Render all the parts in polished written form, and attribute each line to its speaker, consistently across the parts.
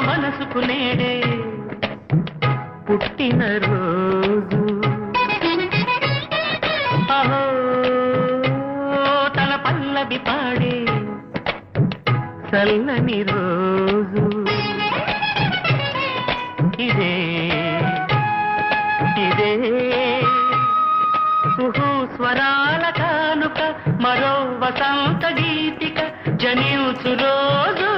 Speaker 1: మనసుకు నేడే పుట్టిన రోజు అహో తన పల్లవి పాడే చల్లని రోజు ఇదే ఇదే కుహు స్వరాల కానుక మరో వసంత గీతిక జనించు రోజు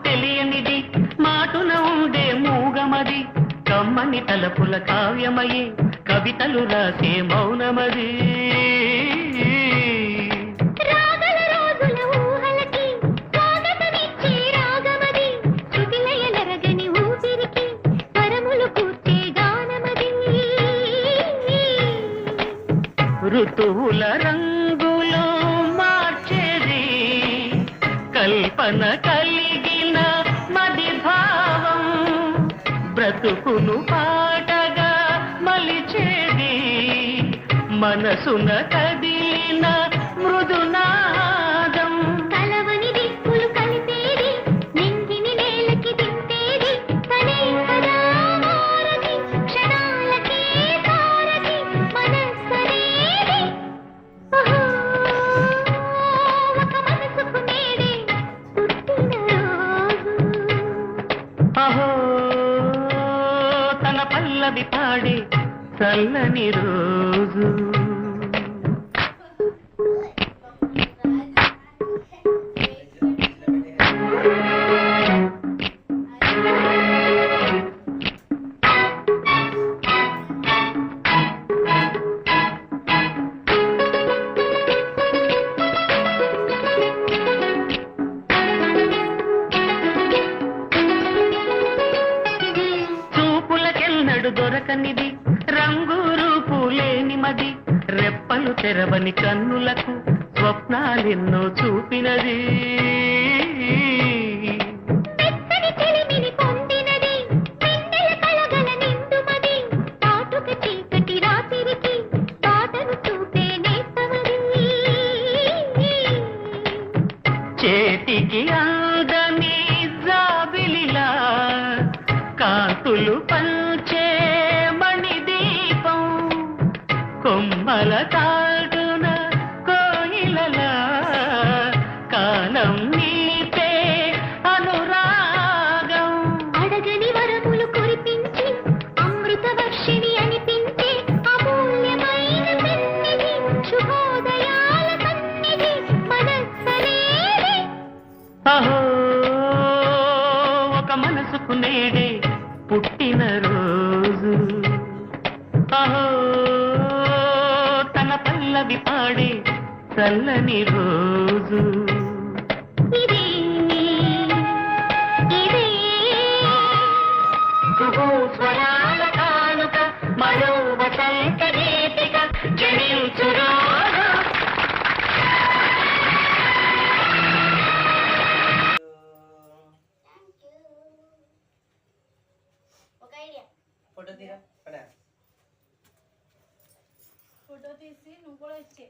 Speaker 1: తెలియనిది మాటున ఉండే మూగమది కమ్మని తలపుల కావ్యమయే కవితలు రాసే మౌనమది రాగల రోజుల ఊహలకి స్వాగతమిచ్చే రాగమది శృతిలయలరగని ఊపిరికి పరములు కూర్చే గానమది ఋతువుల రంగులు మార్చేది కల్పన కలిగిన మది భావం బ్రతుకును పాటగా మలిచేది మనసున కదిలిన మృదునాదం కలవని దిక్కులు కలిపేది నింగిని నేలకి దింపేది తనే కదా మారది క్షణాలకే సారది మనస్సనేది ఒక మనసుకు నేడే అహో తన పల్లవి పాడే చల్లని రోజు దొరకనిది రంగు రూపు లేని మది రెప్పలు తెరవని కన్నులకు స్వప్నాలెన్నో చూపినది చేతికి అందని జాబిలిలా కాంతులు పంచే మణిదీపం కొమ్మల తాటున కోయిలలా కాలం నీపే అనురాగం అడగని వరములు కురిపించి అమృత వర్షిణి అనిపించే అమూల్యమైన సన్నిధి శుభోదయాల సన్నిధి మనస్సనేది అహో ఒక మనసుకు నేడే పుట్టిన రోజు అహో తన పల్లవి పాడే చల్లని రోజు ఇదే ఇదే కుహు స్వరాల కానుక మరో వసంత గీతిక జనించు రోజు
Speaker 2: फोटो తీరా పడా
Speaker 3: फोटो తీసి నువ్వు కూడా ఇచ్చే